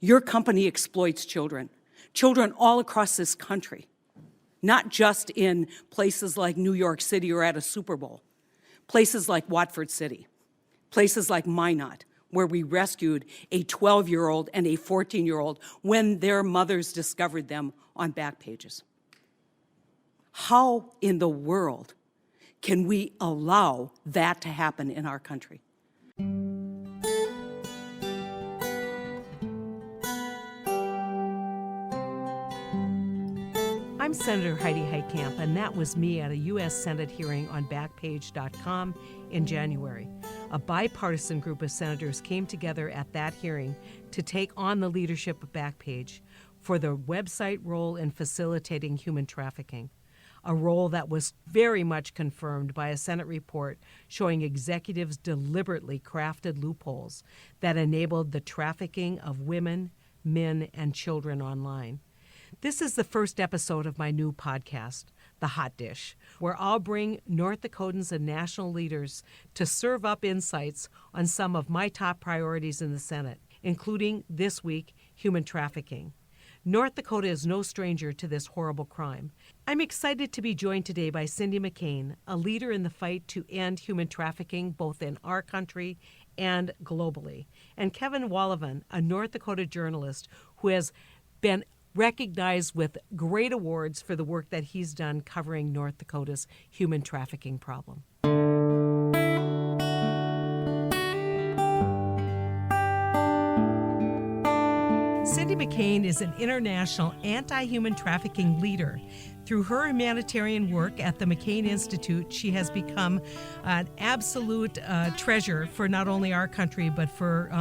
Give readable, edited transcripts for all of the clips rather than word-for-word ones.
Your company exploits children all across this country, not just in places like New York City or at a Super Bowl, places like Watford City, places like Minot, where we rescued a 12-year-old and a 14-year-old when their mothers discovered them on Backpages. How in the world can we allow that to happen in our country? I'm Senator Heidi Heitkamp, and that was me at a U.S. Senate hearing on Backpage.com in January. A bipartisan group of senators came together at that hearing to take on the leadership of Backpage for their website role in facilitating human trafficking, a role that was very much confirmed by a Senate report showing executives deliberately crafted loopholes that enabled the trafficking of women, men, and children online. This is the first episode of my new podcast, The Hot Dish, where I'll bring North Dakotans and national leaders to serve up insights on some of my top priorities in the Senate, including this week, human trafficking. North Dakota is no stranger to this horrible crime. I'm excited to be joined today by Cindy McCain, a leader in the fight to end human trafficking both in our country and globally, and Kevin Wallevand, a North Dakota journalist who has been recognized with great awards for the work that he's done covering North Dakota's human trafficking problem. Cindy McCain is an international anti-human trafficking leader. Through her humanitarian work at the McCain Institute, she has become an absolute treasure for not only our country, but for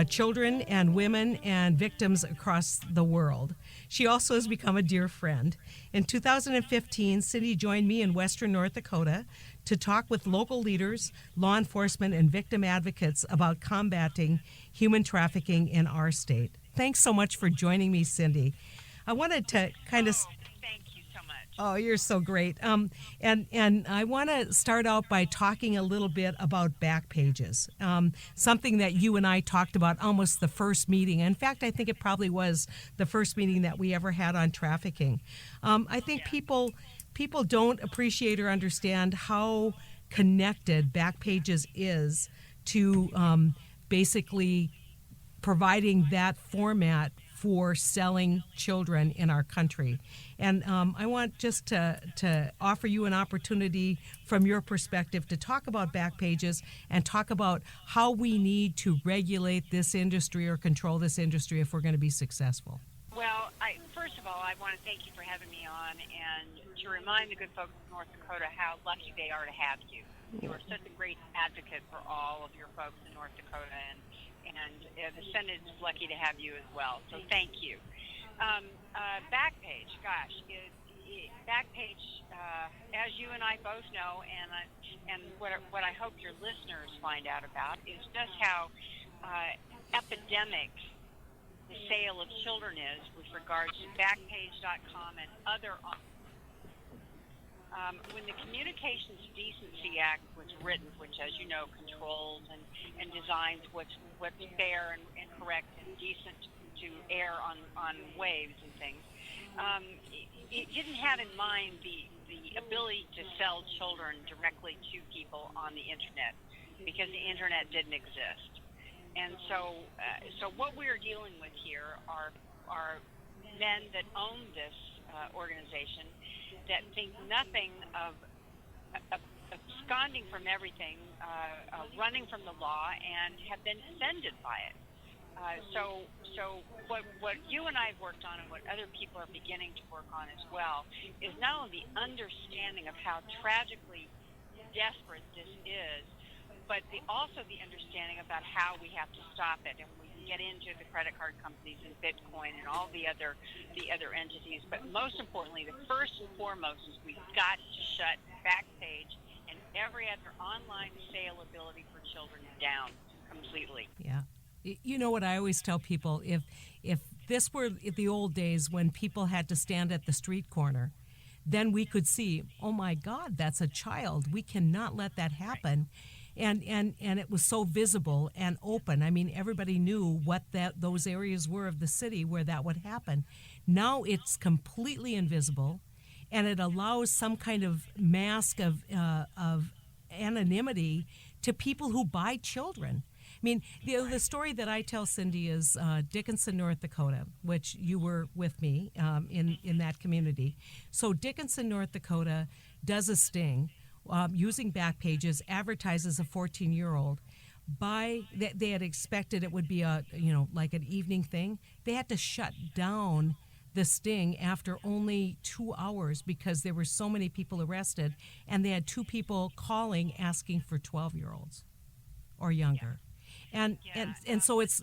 children and women and victims across the world. She also has become a dear friend. In 2015, Cindy joined me in Western North Dakota to talk with local leaders, law enforcement, and victim advocates about combating human trafficking in our state. Thanks so much for joining me, Cindy. I wanted to kind of... Thank you so much. Oh, you're so great. And I want to start out by talking a little bit about Backpages, something that you and I talked about almost the first meeting. In fact, I think it probably was the first meeting that we ever had on trafficking. I think people don't appreciate or understand how connected Backpages is to basically providing that format for selling children in our country. And I want just to offer you an opportunity from your perspective to talk about Backpages and talk about how we need to regulate this industry or control this industry if we're going to be successful. Well, first of all, I want to thank you for having me on and to remind the good folks of North Dakota how lucky they are to have you. You are such a great advocate for all of your folks in North Dakota, and the Senate is lucky to have you as well. So thank you. Backpage, Backpage, as you and I both know, and what I hope your listeners find out about is just how epidemic the sale of children is with regards to Backpage.com and other. When the Communications Decency Act was written, which, as you know, controls and designs what's fair and correct and decent to air on waves and things, it didn't have in mind the ability to sell children directly to people on the Internet, because the Internet didn't exist. And so what we're dealing with here are men that own this organization that think nothing of absconding from everything, running from the law, and have been offended by it. So what you and I have worked on, and what other people are beginning to work on as well, is not only the understanding of how tragically desperate this is, but also the understanding about how we have to stop it. And we can get into the credit card companies and Bitcoin and all the other entities. But most importantly, the first and foremost is we've got to shut Backpage and every other online sale ability for children down completely. Yeah. You know what I always tell people, if this were the old days when people had to stand at the street corner, then we could see, oh my God, that's a child. We cannot let that happen. And it was so visible and open. I mean, everybody knew what those areas were of the city where that would happen. Now it's completely invisible, and it allows some kind of mask of anonymity to people who buy children. I mean, the story that I tell, Cindy, is Dickinson, North Dakota, which you were with me in that community. So Dickinson, North Dakota does a sting using Backpages, advertises a 14-year-old. They had expected it would be like an evening thing. They had to shut down the sting after only 2 hours because there were so many people arrested, and they had 2 people calling asking for 12-year-olds or younger. And so it's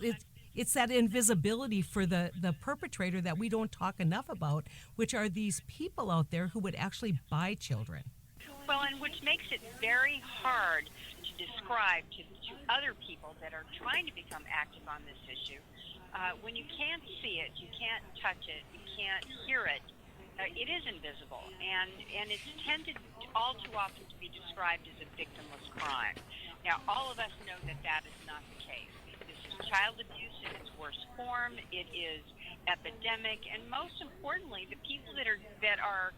that invisibility for the perpetrator that we don't talk enough about, which are these people out there who would actually buy children. Well, and which makes it very hard to describe to other people that are trying to become active on this issue. When you can't see it, you can't touch it, you can't hear it, it is invisible. And it's tended all too often to be described as a victimless crime. Now, all of us know that that is not the case. This is child abuse in its worst form. It is epidemic. And most importantly, the people that are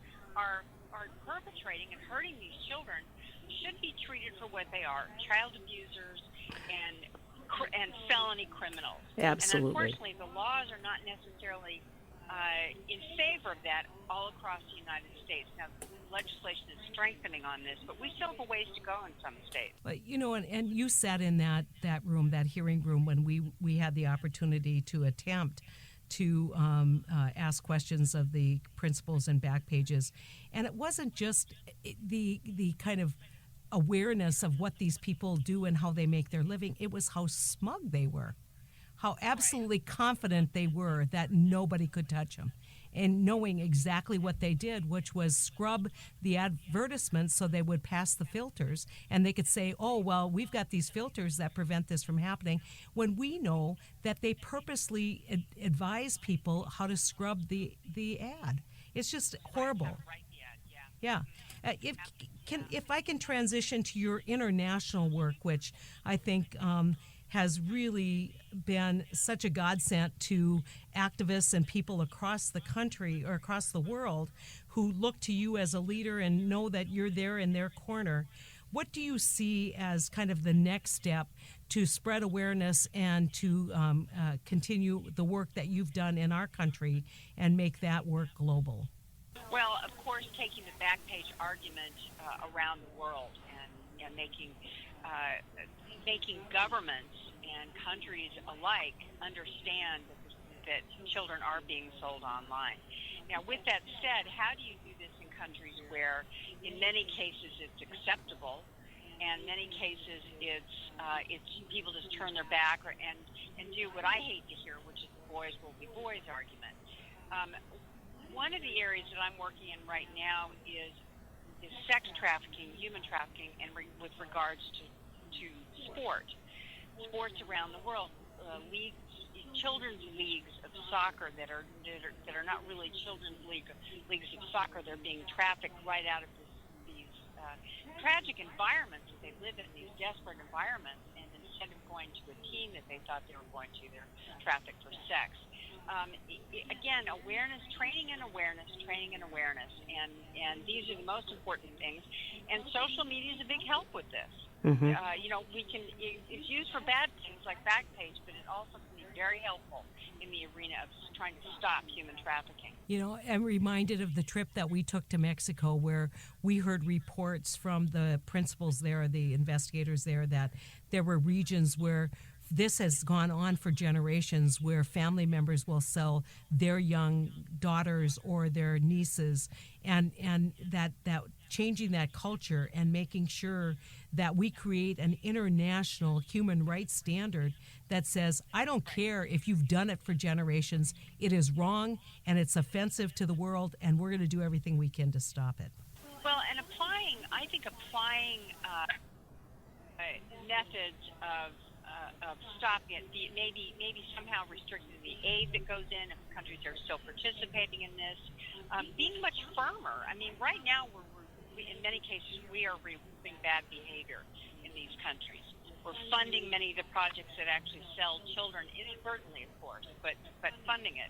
perpetrating and hurting these children should be treated for what they are: child abusers and felony criminals. Absolutely. And unfortunately, the laws are not necessarily in favor of that all across the United States. Now, legislation is strengthening on this, but we still have a ways to go in some states. But and you sat in that room, that hearing room, when we had the opportunity to attempt to ask questions of the principals and Backpages, and it wasn't just the kind of awareness of what these people do and how they make their living. It was how smug they were, how absolutely confident they were that nobody could touch them, and knowing exactly what they did, which was scrub the advertisements so they would pass the filters, and they could say, oh, well, we've got these filters that prevent this from happening, when we know that they purposely advise people how to scrub the ad. It's just horrible. Yeah. If I can transition to your international work, which I think has really been such a godsend to activists and people across the country or across the world who look to you as a leader and know that you're there in their corner. What do you see as kind of the next step to spread awareness and to continue the work that you've done in our country and make that work global? Well, of course, taking the Backpage argument around the world and making governments and countries alike understand that children are being sold online. Now, with that said, how do you do this in countries where, in many cases, it's acceptable, and many cases it's people just turn their back and do what I hate to hear, which is the boys will be boys argument. One of the areas that I'm working in right now is sex trafficking, human trafficking, and with regards to sports around the world, children's leagues of soccer that are not really children's leagues of soccer. They're being trafficked right out of these tragic environments that they live in, these desperate environments, and instead of going to a team that they thought they were going to, they're trafficked for sex. Again, awareness, training and awareness, and these are the most important things. And social media is a big help with this. Mm-hmm. It's used for bad things like Backpage, but it also can be very helpful in the arena of trying to stop human trafficking. I'm reminded of the trip that we took to Mexico, where we heard reports from the principals there, the investigators there, that there were regions where this has gone on for generations, where family members will sell their young daughters or their nieces, and that changing that culture and making sure that we create an international human rights standard that says, I don't care if you've done it for generations, it is wrong and it's offensive to the world, and we're going to do everything we can to stop it. Well, and applying methods of stopping it, maybe somehow restricting the aid that goes in if countries are still participating in this, being much firmer. I mean, right now in many cases we are removing bad behavior in these countries. We're funding many of the projects that actually sell children, inadvertently, of course, but funding it.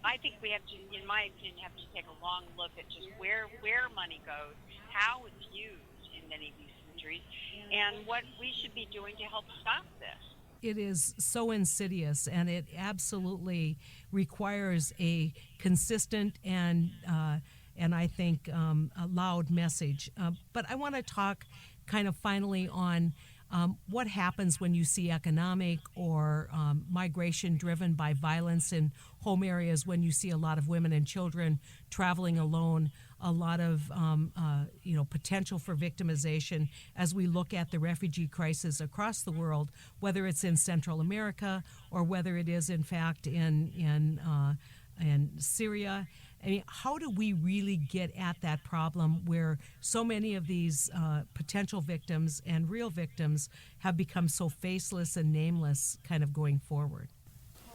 I think we have to, in my opinion, have to take a long look at just where money goes, how it's used in many of these countries, and what we should be doing to help stop this. It is so insidious, and it absolutely requires a consistent and I think a loud message. But I want to talk kind of finally on what happens when you see economic or migration driven by violence in home areas, when you see a lot of women and children traveling alone, a lot of potential for victimization as we look at the refugee crisis across the world, whether it's in Central America or whether it is in fact in Syria. I mean, how do we really get at that problem where so many of these potential victims and real victims have become so faceless and nameless kind of going forward?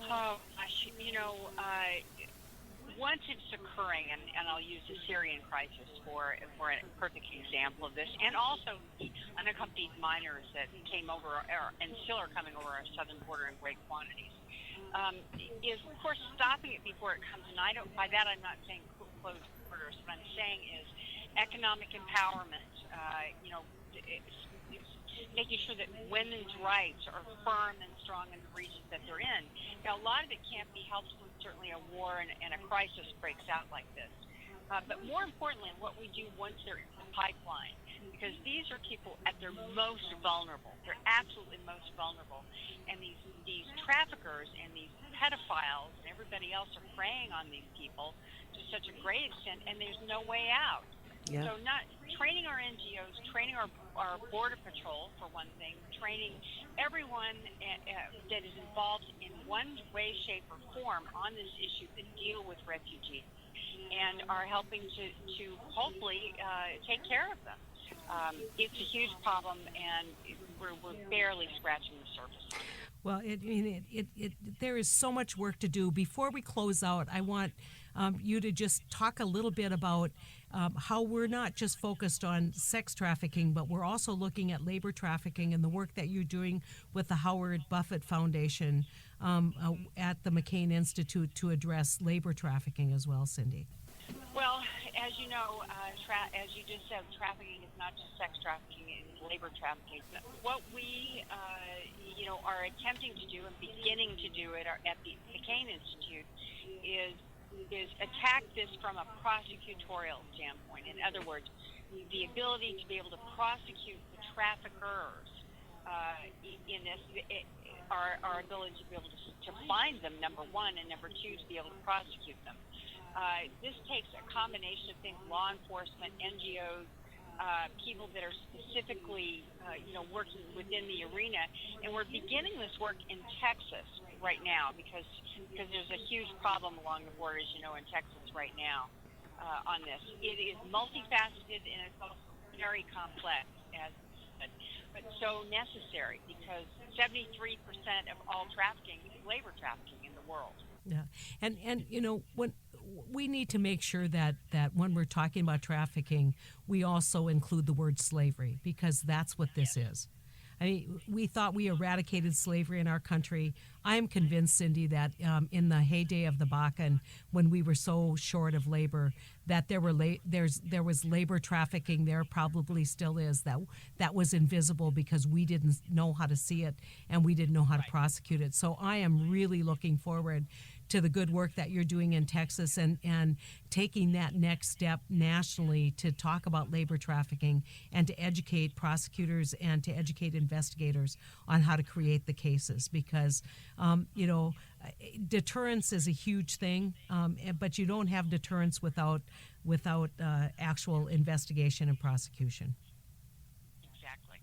Oh, gosh, once it's occurring, and I'll use the Syrian crisis for a perfect example of this, and also unaccompanied minors that came over and still are coming over our southern border in great quantities, is, of course, stopping it before it comes. And by that I'm not saying close borders. What I'm saying is economic empowerment, making sure that women's rights are firm and strong in the regions that they're in. Now, a lot of it can't be helped when certainly a war and a crisis breaks out like this. But more importantly, what we do once they're in the pipeline, because these are people at their most vulnerable. They're absolutely most vulnerable. And these traffickers and these pedophiles and everybody else are preying on these people to such a great extent, and there's no way out. Yeah. So not training our NGOs, training our Border Patrol, for one thing, training everyone that is involved in one way, shape, or form on this issue that deal with refugees and are helping to hopefully take care of them. It's a huge problem, and we're barely scratching the surface. Well, there is so much work to do. Before we close out, I want you to just talk a little bit about how we're not just focused on sex trafficking, but we're also looking at labor trafficking and the work that you're doing with the Howard Buffett Foundation at the McCain Institute to address labor trafficking as well, Cindy. Well, as you know, as you just said, trafficking is not just sex trafficking, it's labor trafficking. What we, are attempting to do and beginning to do at the McCain Institute is attack this from a prosecutorial standpoint. In other words, the ability to be able to prosecute the traffickers in this, our ability to be able to find them, number one, and number two, to be able to prosecute them. This takes a combination of things: law enforcement, NGOs, people that are specifically, working within the arena. And we're beginning this work in Texas right now because there's a huge problem along the border, as you know, in Texas right now on this. It is multifaceted and it's also very complex, but so necessary, because 73% of all trafficking is labor trafficking in the world. Yeah, and when we need to make sure that when we're talking about trafficking, we also include the word slavery, because that's what this is. I mean, we thought we eradicated slavery in our country. I am convinced, Cindy, that in the heyday of the Bakken, when we were so short of labor, that there was labor trafficking. There probably still is. That was invisible because we didn't know how to see it and we didn't know how to prosecute it. So I am really looking forward to the good work that you're doing in Texas and taking that next step nationally to talk about labor trafficking and to educate prosecutors and to educate investigators on how to create the cases, because deterrence is a huge thing, but you don't have deterrence without actual investigation and prosecution. Exactly.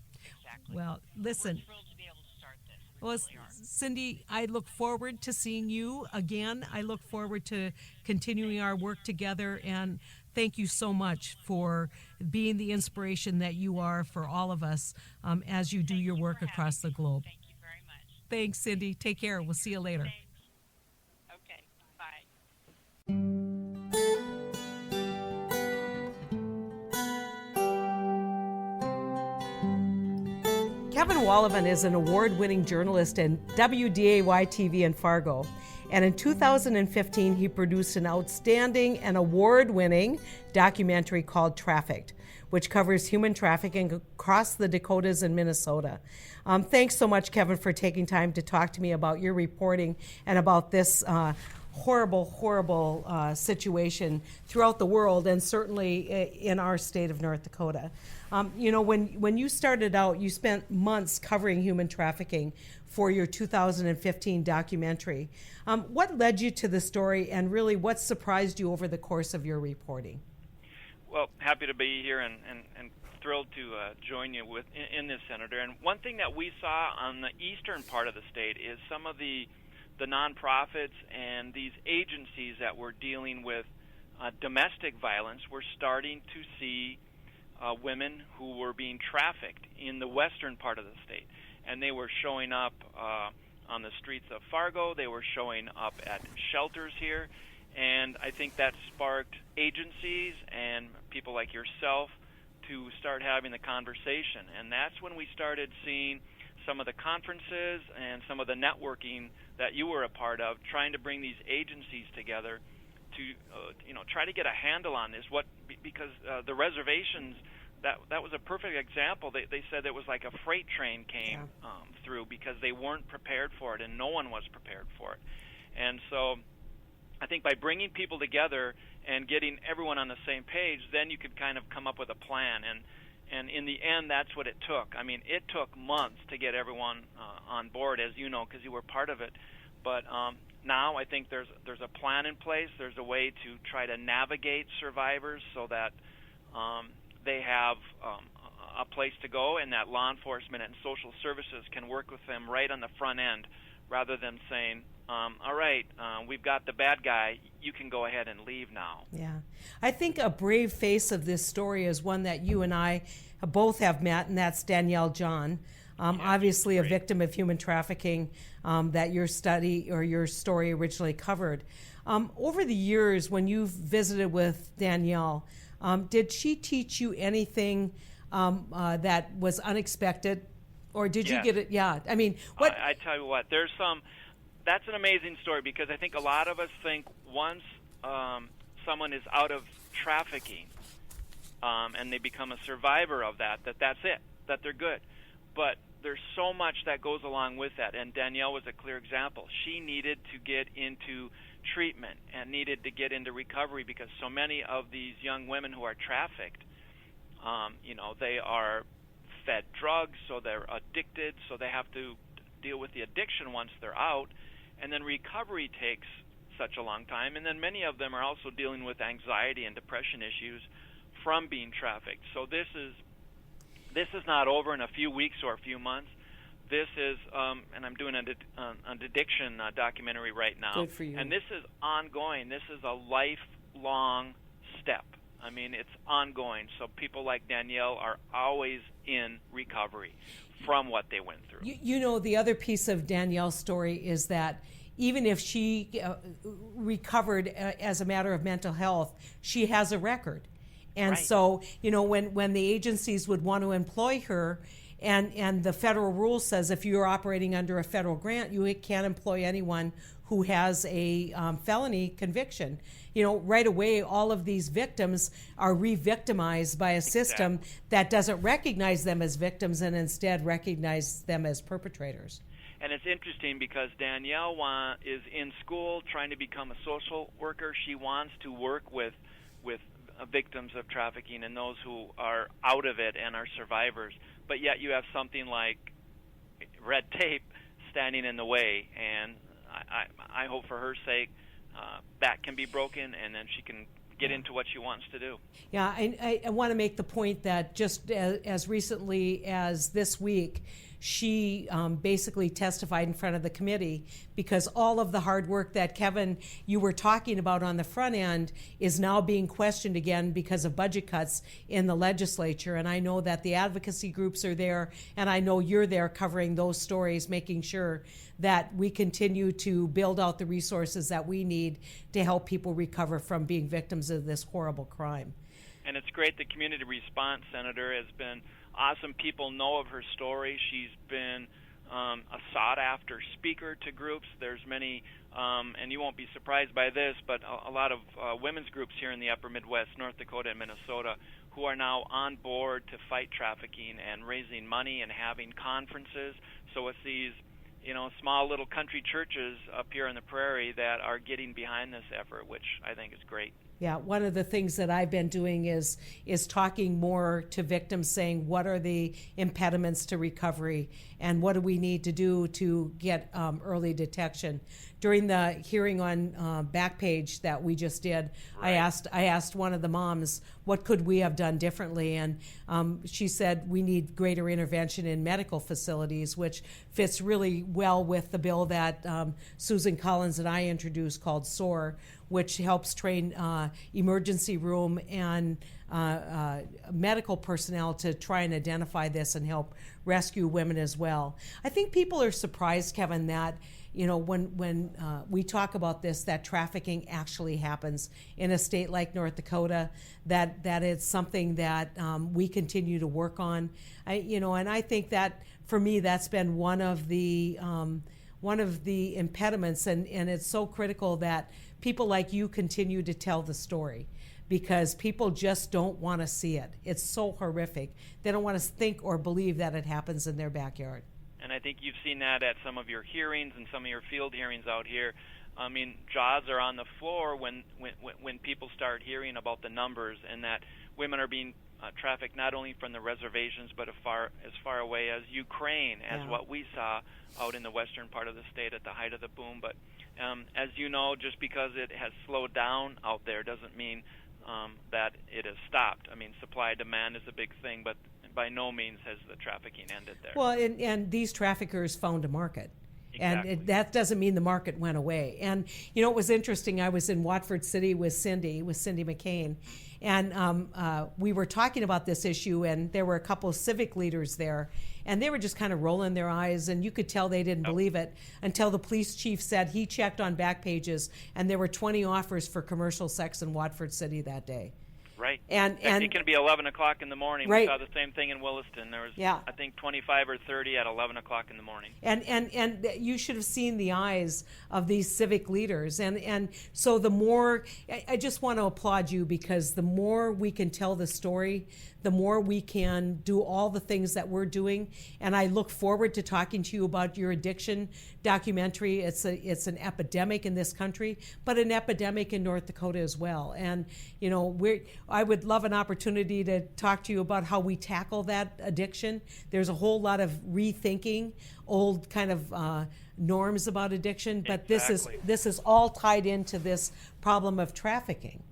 Well, listen. We're thrilled to be able to start this. Well, really Cindy, I look forward to seeing you again. I look forward to continuing our work together, and thank you so much for being the inspiration that you are for all of us as you do your work across the globe. Thank you very much. Thanks, Cindy. Take care. We'll see you later. Thanks. Okay, bye. Kevin Wallevand is an award-winning journalist in WDAY-TV in Fargo. And in 2015, he produced an outstanding and award-winning documentary called Trafficked, which covers human trafficking across the Dakotas and Minnesota. Thanks so much, Kevin, for taking time to talk to me about your reporting and about this horrible situation throughout the world, and certainly in our state of North Dakota. When you started out, you spent months covering human trafficking for your 2015 documentary. What led you to the story, and really what surprised you over the course of your reporting? Well, happy to be here and thrilled to join you in this, Senator. And one thing that we saw on the eastern part of the state is some of the nonprofits and these agencies that were dealing with domestic violence were starting to see women who were being trafficked in the western part of the state. And they were showing up on the streets of Fargo. They were showing up at shelters here. And I think that sparked agencies and people like yourself to start having the conversation. And that's when we started seeing some of the conferences and some of the networking that you were a part of, trying to bring these agencies together to try to get a handle on this. Because the reservations, that was a perfect example. They said it was like a freight train came through because they weren't prepared for it, and no one was prepared for it. And so I think by bringing people together and getting everyone on the same page, then you could kind of come up with a plan. And in the end, that's what it took. I mean, it took months to get everyone on board, as you know, because you were part of it. But now I think there's a plan in place. There's a way to try to navigate survivors so that they have a place to go, and that law enforcement and social services can work with them right on the front end, rather than saying, all right, we've got the bad guy, you can go ahead and leave now. Yeah. I think a brave face of this story is one that you and I both have met, and that's Danielle John, obviously a victim of human trafficking that your study or your story originally covered. Over the years, when you've visited with Danielle, did she teach you anything that was unexpected? Or did you get it? Yeah. I mean, what? I tell you what, that's an amazing story, because I think a lot of us think once someone is out of trafficking and they become a survivor of that's it, that they're good. But there's so much that goes along with that, and Danielle was a clear example. She needed to get into treatment and needed to get into recovery, because so many of these young women who are trafficked, they are fed drugs, so they're addicted, so they have to deal with the addiction once they're out, and then recovery takes such a long time, and then many of them are also dealing with anxiety and depression issues from being trafficked. So this is not over in a few weeks or a few months. This is, and I'm doing an addiction documentary right now. Good for you. And this is ongoing. This is a lifelong step. I mean, it's ongoing. So people like Danielle are always in recovery from what they went through. The other piece of Danielle's story is that even if she recovered as a matter of mental health, she has a record. And right. So, when the agencies would want to employ her, and the federal rule says if you're operating under a federal grant, you can't employ anyone who has a felony conviction. Right away, all of these victims are re-victimized by a system that doesn't recognize them as victims and instead recognize them as perpetrators. And it's interesting because Danielle is in school trying to become a social worker. She wants to work with victims of trafficking and those who are out of it and are survivors. But yet you have something like red tape standing in the way, and I hope for her sake that can be broken, and then she can get into what she wants to do. Yeah, I want to make the point that just as recently as this week, she basically testified in front of the committee because all of the hard work that, Kevin, you were talking about on the front end is now being questioned again because of budget cuts in the legislature. And I know that the advocacy groups are there, and I know you're there covering those stories, making sure that we continue to build out the resources that we need to help people recover from being victims of this horrible crime. And it's great the community response, Senator, has been awesome people know of her story. She's been a sought-after speaker to groups. There's many, and you won't be surprised by this, but a lot of women's groups here in the upper Midwest, North Dakota and Minnesota, who are now on board to fight trafficking and raising money and having conferences. So it's these, small little country churches up here on the prairie that are getting behind this effort, which I think is great. Yeah, one of the things that I've been doing is talking more to victims, saying what are the impediments to recovery and what do we need to do to get early detection. During the hearing on Backpage that we just did, Right. I asked one of the moms, what could we have done differently? And she said we need greater intervention in medical facilities, which fits really well with the bill that Susan Collins and I introduced called SOAR, which helps train emergency room and medical personnel to try and identify this and help rescue women as well. I think people are surprised, Kevin, that when we talk about this, that trafficking actually happens in a state like North Dakota, that it's something that we continue to work on. And I think that for me, that's been one of the impediments, and it's so critical that people like you continue to tell the story, because people just don't want to see it. It's so horrific. They don't want to think or believe that it happens in their backyard. And I think you've seen that at some of your hearings and some of your field hearings out here. I mean, jaws are on the floor when people start hearing about the numbers, and that women are being trafficked not only from the reservations but as far away as Ukraine, as what we saw out in the western part of the state at the height of the boom. But as you know, just because it has slowed down out there doesn't mean that it has stopped. I mean, supply-demand is a big thing, but by no means has the trafficking ended there. Well, and these traffickers found a market. Exactly. And that doesn't mean the market went away. And, it was interesting. I was in Watford City with Cindy McCain, and we were talking about this issue, and there were a couple of civic leaders there, and they were just kind of rolling their eyes, and you could tell they didn't believe it until the police chief said he checked on Backpages, and there were 20 offers for commercial sex in Watford City that day. Right. And it can be 11 o'clock in the morning. Right. We saw the same thing in Williston. There was, I think, 25 or 30 at 11 o'clock in the morning. And you should have seen the eyes of these civic leaders. And so the more, I just want to applaud you, because the more we can tell the story, the more we can do all the things that we're doing. And I look forward to talking to you about your addiction documentary. It's an epidemic in this country, but an epidemic in North Dakota as well. And, I would love an opportunity to talk to you about how we tackle that addiction. There's a whole lot of rethinking old kind of norms about addiction, but Exactly. this is all tied into this problem of trafficking.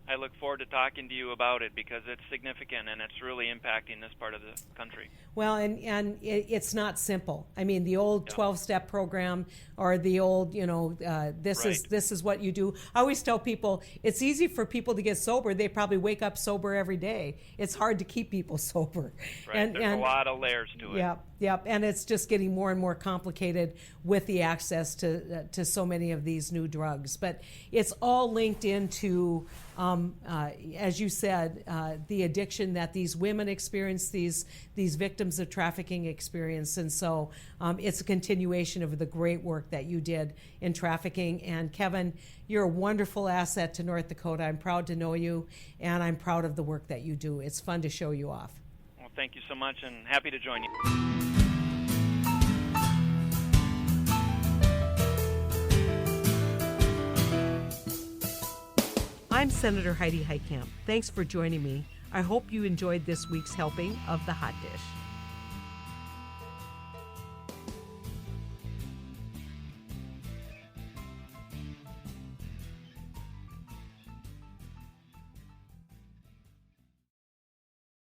I look forward to talking to you about it, because it's significant and it's really impacting this part of the country. Well, and it's not simple. I mean, the old 12-step program, or the old, this is what you do. I always tell people it's easy for people to get sober. They probably wake up sober every day. It's hard to keep people sober. Right. There's a lot of layers to it. Yep. And it's just getting more and more complicated with the access to so many of these new drugs. But it's all linked into, as you said, the addiction that these women experience, these victims of trafficking experience. And so it's a continuation of the great work that you did in trafficking. And Kevin, you're a wonderful asset to North Dakota. I'm proud to know you, and I'm proud of the work that you do. It's fun to show you off. Well, thank you so much, and happy to join you. I'm Senator Heidi Heitkamp. Thanks for joining me. I hope you enjoyed this week's helping of The Hot Dish.